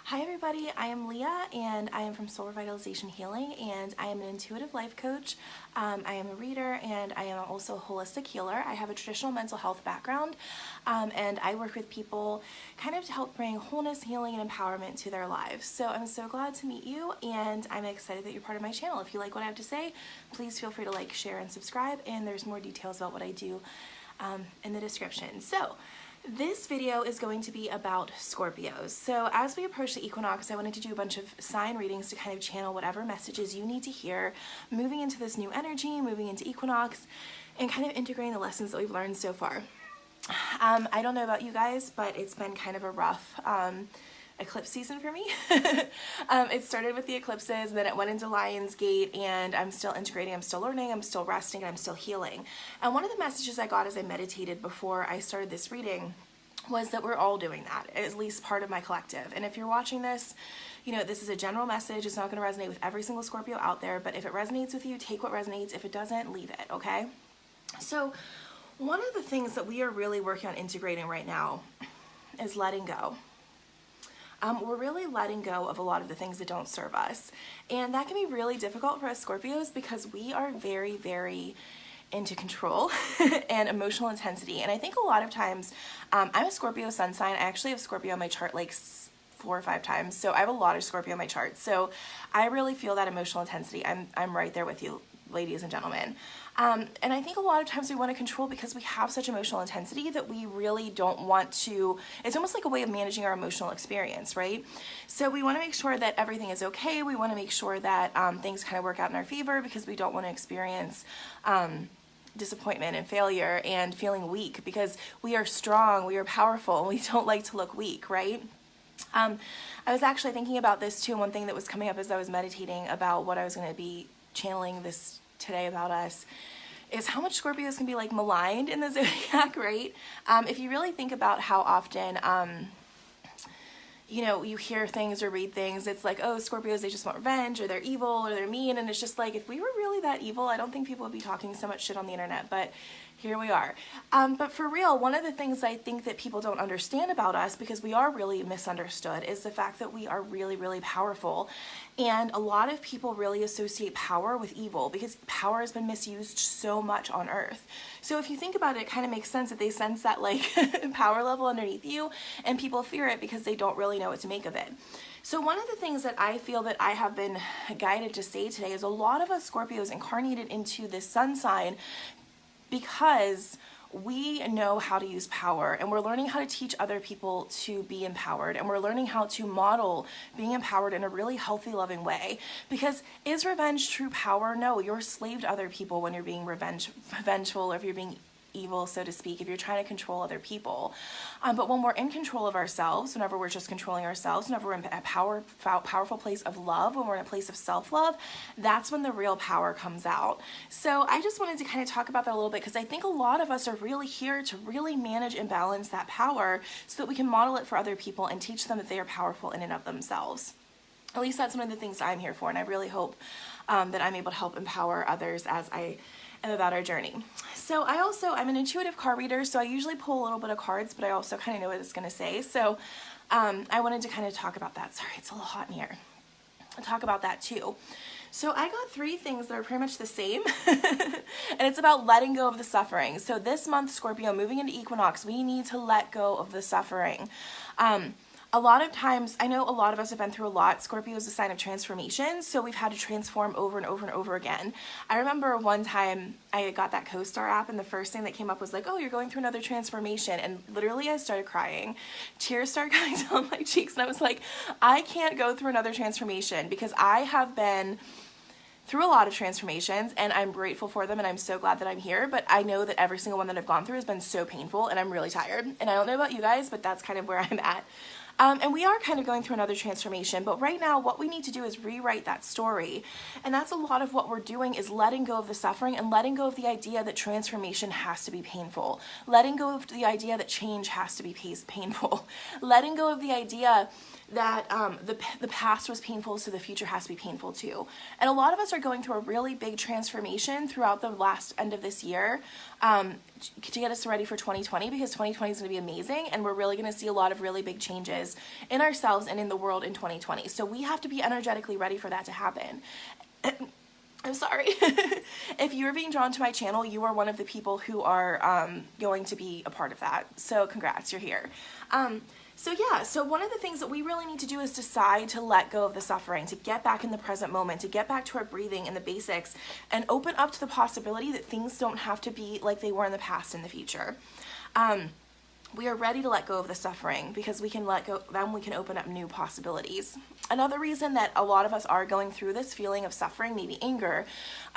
Hi everybody, I am Leah and I am from Soul Revitalization Healing, and I am an intuitive life coach. I am a reader, and I am also a holistic healer. I have a traditional mental health background, and I work with people kind of to help bring wholeness, healing, and empowerment to their lives. So I'm so glad to meet you, and I'm excited that you're part of my channel. If you like what I have to say, please feel free to like, share, and subscribe, and there's more details about what I do in the description. So this video is going to be about Scorpios. So as we approach the equinox, I wanted to do a bunch of sign readings to kind of channel whatever messages you need to hear moving into this new energy, moving into equinox, and kind of integrating the lessons that we've learned so far. I don't know about you guys, but it's been kind of a rough eclipse season for me. It started with the eclipses, and then it went into Lionsgate, and I'm still integrating, I'm still learning, I'm still resting, and I'm still healing. And one of the messages I got as I meditated before I started this reading was that we're all doing that, at least part of my collective. And if you're watching this, you know, this is a general message. It's not going to resonate with every single Scorpio out there, but if it resonates with you, take what resonates. If it doesn't, leave it, okay? So one of the things that we are really working on integrating right now is letting go. We're really letting go of a lot of the things that don't serve us. And that can be really difficult for us Scorpios because we are very, very into control and emotional intensity. And I think a lot of times, I'm a Scorpio sun sign. I actually have Scorpio on my chart like 4 or 5 times. So I have a lot of Scorpio on my chart. So I really feel that emotional intensity. I'm right there with you, ladies and gentlemen. And I think a lot of times we want to control because we have such emotional intensity that we really don't want to, it's almost like a way of managing our emotional experience, right? So we want to make sure that everything is okay. We want to make sure that things kind of work out in our favor because we don't want to experience disappointment and failure and feeling weak, because we are strong, we are powerful, and we don't like to look weak, right? I was actually thinking about this too. One thing that was coming up as I was meditating about what I was going to be channeling this today about us is how much Scorpios can be like maligned in the zodiac, right? If you really think about how often, you know, you hear things or read things, it's like, oh, Scorpios, they just want revenge, or they're evil, or they're mean, and it's just like, if we were really that evil, I don't think people would be talking so much shit on the internet, but here we are. But for real, one of the things I think that people don't understand about us, because we are really misunderstood, is the fact that we are really, really powerful. And a lot of people really associate power with evil because power has been misused so much on earth. So if you think about it, it kind of makes sense that they sense that like power level underneath you, and people fear it because they don't really know what to make of it. So one of the things that I feel that I have been guided to say today is a lot of us Scorpios incarnated into this sun sign because we know how to use power, and we're learning how to teach other people to be empowered, and we're learning how to model being empowered in a really healthy, loving way. Because is revenge true power? No, you're a slave to other people when you're being revengeful, or if you're being evil, so to speak, if you're trying to control other people. But when we're in control of ourselves, whenever we're just controlling ourselves, whenever we're in a powerful place of love, when we're in a place of self-love, that's when the real power comes out. So I just wanted to kind of talk about that a little bit, because I think a lot of us are really here to really manage and balance that power so that we can model it for other people and teach them that they are powerful in and of themselves. At least that's one of the things I'm here for, and I really hope that I'm able to help empower others as I am about our journey. So I'm an intuitive card reader, so I usually pull a little bit of cards, but I also kind of know what it's going to say. So I wanted to kind of talk about that. Sorry, it's a little hot in here. I'll talk about that too. So I got 3 things that are pretty much the same, and it's about letting go of the suffering. So this month, Scorpio, moving into equinox, we need to let go of the suffering. A lot of times, I know a lot of us have been through a lot. Scorpio is a sign of transformation, so we've had to transform over and over and over again. I remember one time I got that CoStar app, and the first thing that came up was like, oh, you're going through another transformation, and literally I started crying. Tears started coming down my cheeks, and I was like, I can't go through another transformation, because I have been through a lot of transformations, and I'm grateful for them, and I'm so glad that I'm here, but I know that every single one that I've gone through has been so painful, and I'm really tired. And I don't know about you guys, but that's kind of where I'm at. And we are kind of going through another transformation, but right now what we need to do is rewrite that story. And that's a lot of what we're doing, is letting go of the suffering and letting go of the idea that transformation has to be painful. Letting go of the idea that change has to be painful. Letting go of the idea that the past was painful, so the future has to be painful too. And a lot of us are going through a really big transformation throughout the last end of this year. to get us ready for 2020, because 2020 is going to be amazing, and we're really going to see a lot of really big changes in ourselves and in the world in 2020. So we have to be energetically ready for that to happen. I'm sorry. If you're being drawn to my channel, you are one of the people who are going to be a part of that. So congrats, you're here. So one of the things that we really need to do is decide to let go of the suffering, to get back in the present moment, to get back to our breathing and the basics, and open up to the possibility that things don't have to be like they were in the past and the future. We are ready to let go of the suffering, because we can let go, then we can open up new possibilities. Another reason that a lot of us are going through this feeling of suffering, maybe anger,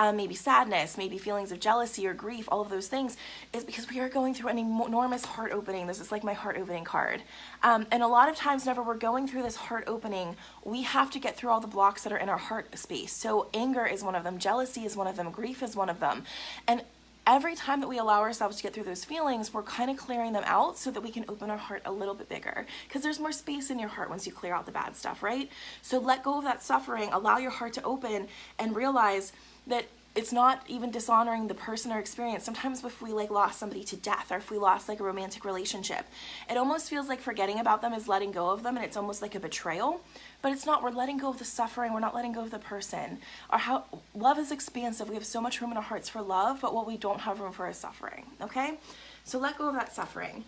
maybe sadness, maybe feelings of jealousy or grief, all of those things, is because we are going through an enormous heart opening. This is like my heart opening card. And a lot of times whenever we're going through this heart opening, we have to get through all the blocks that are in our heart space. So anger is one of them, jealousy is one of them, grief is one of them. And every time that we allow ourselves to get through those feelings, we're kind of clearing them out so that we can open our heart a little bit bigger, because there's more space in your heart once you clear out the bad stuff, right? So let go of that suffering, allow your heart to open, and realize that it's not even dishonoring the person or experience. Sometimes if we like lost somebody to death, or if we lost like a romantic relationship, it almost feels like forgetting about them is letting go of them, and it's almost like a betrayal. But it's not. We're letting go of the suffering. We're not letting go of the person. Love is expansive. We have so much room in our hearts for love, but what we don't have room for is suffering, okay? So let go of that suffering.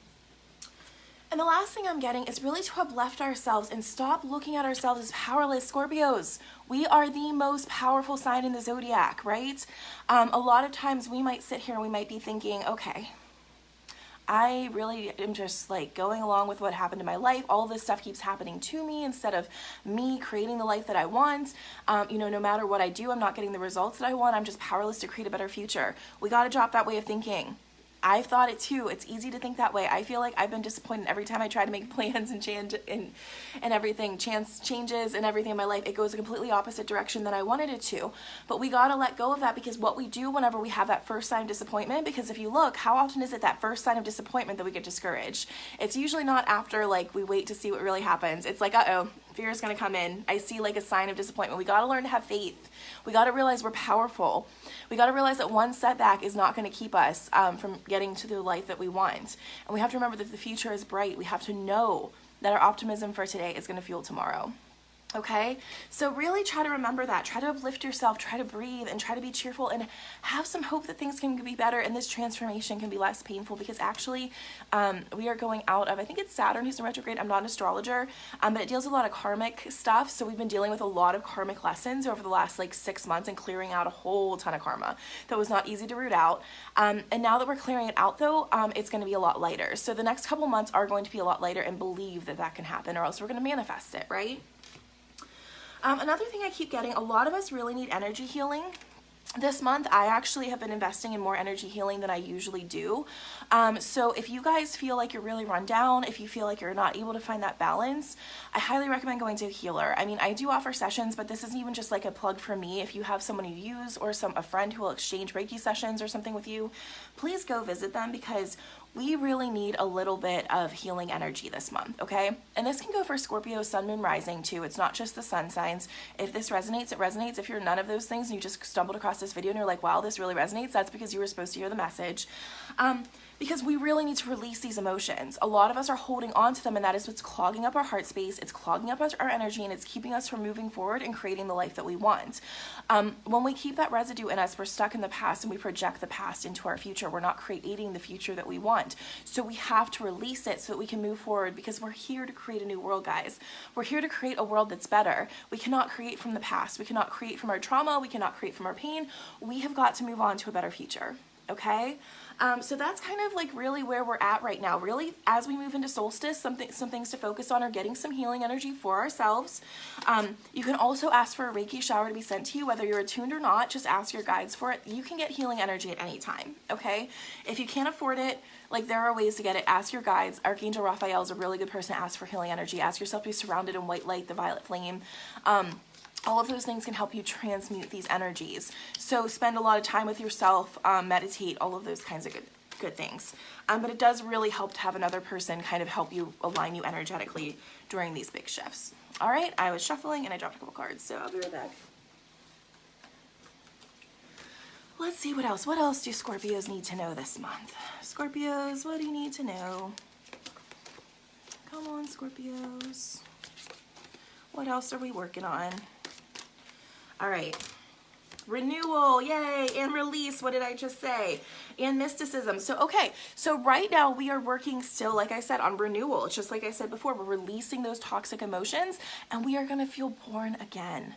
And the last thing I'm getting is really to uplift ourselves and stop looking at ourselves as powerless. Scorpios, we are the most powerful sign in the zodiac, right? A lot of times we might sit here and we might be thinking, okay, I really am just like going along with what happened in my life. All this stuff keeps happening to me instead of me creating the life that I want. No matter what I do, I'm not getting the results that I want. I'm just powerless to create a better future. We got to drop that way of thinking. I've thought it too. It's easy to think that way. I feel like I've been disappointed every time I try to make plans and change and everything. Changes and everything in my life. It goes a completely opposite direction than I wanted it to. But we got to let go of that, because what we do whenever we have that first sign of disappointment, because if you look, how often is it that first sign of disappointment that we get discouraged? It's usually not after like we wait to see what really happens. It's like, uh-oh, fear is going to come in. I see like a sign of disappointment. We got to learn to have faith. We got to realize we're powerful. We got to realize that one setback is not going to keep us from getting to the life that we want. And we have to remember that the future is bright. We have to know that our optimism for today is going to fuel tomorrow. Okay, so really try to remember that. Try to uplift yourself, try to breathe, and try to be cheerful, and have some hope that things can be better and this transformation can be less painful, because actually we are going out of, I think it's Saturn who's in retrograde. I'm not an astrologer, but it deals with a lot of karmic stuff. So we've been dealing with a lot of karmic lessons over the last like 6 months and clearing out a whole ton of karma that was not easy to root out. And now that we're clearing it out though, it's going to be a lot lighter. So the next couple months are going to be a lot lighter, and believe that that can happen, or else we're going to manifest it, right? Another thing I keep getting, a lot of us really need energy healing. This month, I actually have been investing in more energy healing than I usually do. So if you guys feel like you're really run down, if you feel like you're not able to find that balance, I highly recommend going to a healer. I mean, I do offer sessions, but this isn't even just like a plug for me. If you have someone you use, or a friend who will exchange Reiki sessions or something with you, please go visit them, because we really need a little bit of healing energy this month, okay? And this can go for Scorpio, Sun, Moon, Rising too. It's not just the sun signs. If this resonates, it resonates. If you're none of those things and you just stumbled across this video and you're like, wow, this really resonates, that's because you were supposed to hear the message. Because we really need to release these emotions. A lot of us are holding on to them, and that is what's clogging up our heart space. It's clogging up our energy, and it's keeping us from moving forward and creating the life that we want. When we keep that residue in us, we're stuck in the past, and we project the past into our future. We're not creating the future that we want. So we have to release it so that we can move forward, because we're here to create a new world, guys. We're here to create a world that's better. We cannot create from the past. We cannot create from our trauma. We cannot create from our pain. We have got to move on to a better future. Okay? So that's kind of like really where we're at right now. Really, as we move into solstice, some things to focus on are getting some healing energy for ourselves. You can also ask for a Reiki shower to be sent to you, whether you're attuned or not. Just ask your guides for it. You can get healing energy at any time, okay? If you can't afford it, like, there are ways to get it. Ask your guides. Archangel Raphael is a really good person to ask for healing energy. Ask yourself to be surrounded in white light, the violet flame. All of those things can help you transmute these energies. So spend a lot of time with yourself, meditate, all of those kinds of good things. But it does really help to have another person kind of help you, align you energetically during these big shifts. All right, I was shuffling and I dropped a couple cards, so I'll be right back. Let's see what else. What else do Scorpios need to know this month? Scorpios, what do you need to know? Come on, Scorpios. What else are we working on? All right. Renewal, yay, and release, what did I just say? And mysticism. So, okay, so right now we are working still, like I said, on renewal. It's just like I said before, we're releasing those toxic emotions, and we are going to feel born again.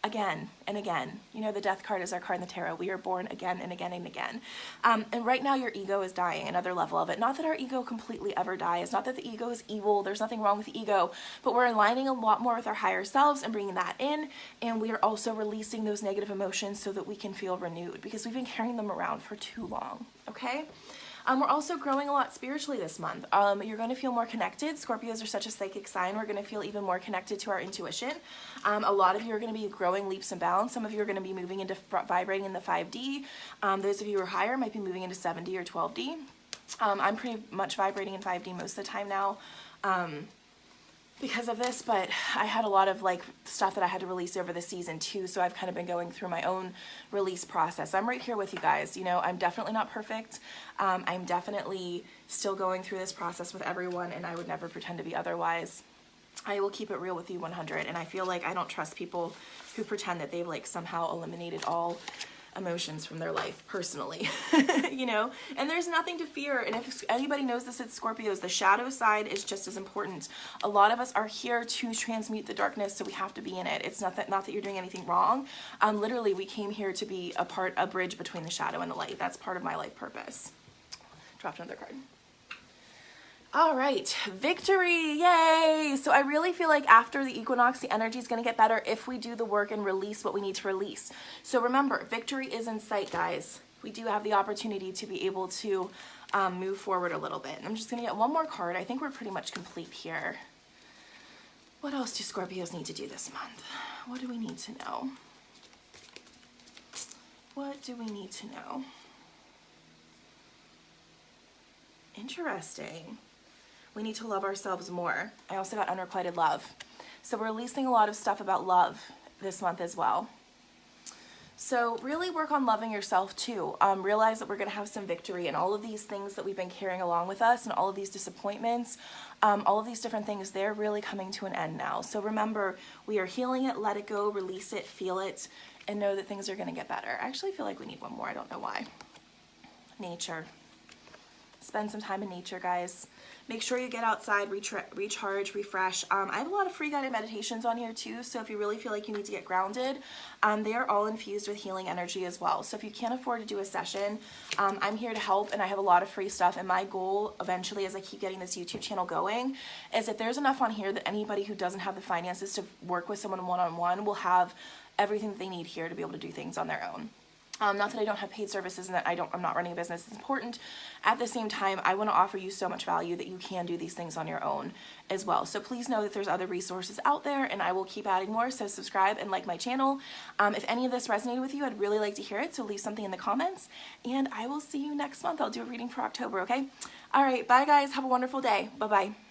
Again and again. You know, the death card is our card in the tarot. We are born again and again and again. And right now your ego is dying, another level of it. Not that our ego completely ever dies. Not that the ego is evil. There's nothing wrong with the ego. But we're aligning a lot more with our higher selves and bringing that in. And we are also releasing those negative emotions so that we can feel renewed, because we've been carrying them around for too long. Okay? We're also growing a lot spiritually this month. You're going to feel more connected. Scorpios are such a psychic sign. We're going to feel even more connected to our intuition. A lot of you are going to be growing leaps and bounds. Some of you are going to be moving into vibrating in the 5D. Those of you who are higher might be moving into 7D or 12D. I'm pretty much vibrating in 5D most of the time now. Because of this, but I had a lot of like stuff that I had to release over the season too, so I've kind of been going through my own release process. I'm right here with you guys. You know, I'm definitely not perfect. I'm definitely still going through this process with everyone, and I would never pretend to be otherwise. I will keep it real with you 100, and I feel like I don't trust people who pretend that they've like somehow eliminated all emotions from their life personally. You know, and there's nothing to fear. And if anybody knows this, it's Scorpios. The shadow side is just as important. A lot of us are here to transmute the darkness, so we have to be in it. It's not that you're doing anything wrong. Literally, we came here to be a bridge between the shadow and the light. That's part of my life purpose. Dropped another card. All right, victory, yay! So I really feel like after the equinox, the energy is going to get better if we do the work and release what we need to release. So remember, victory is in sight, guys. We do have the opportunity to be able to move forward a little bit. I'm just going to get one more card. I think we're pretty much complete here. What else do Scorpios need to do this month? What do we need to know? What do we need to know? Interesting. We need to love ourselves more. I also got unrequited love. So we're releasing a lot of stuff about love this month as well. So really work on loving yourself too. Realize that we're going to have some victory, and all of these things that we've been carrying along with us and all of these disappointments, all of these different things, they're really coming to an end now. So remember, we are healing it, let it go, release it, feel it, and know that things are going to get better. I actually feel like we need one more. I don't know why. Nature. Spend some time in nature, guys. Make sure you get outside, recharge, refresh. I have a lot of free guided meditations on here too, so if you really feel like you need to get grounded, they are all infused with healing energy as well. So if you can't afford to do a session, I'm here to help, and I have a lot of free stuff. And my goal eventually, as I keep getting this YouTube channel going, is if there's enough on here that anybody who doesn't have the finances to work with someone one-on-one will have everything that they need here to be able to do things on their own. Not that I don't have paid services and that I'm not running a business. It's important. At the same time, I want to offer you so much value that you can do these things on your own as well. So please know that there's other resources out there, and I will keep adding more. So subscribe and like my channel. If any of this resonated with you, I'd really like to hear it. So leave something in the comments, and I will see you next month. I'll do a reading for October, okay? All right, bye guys. Have a wonderful day. Bye-bye.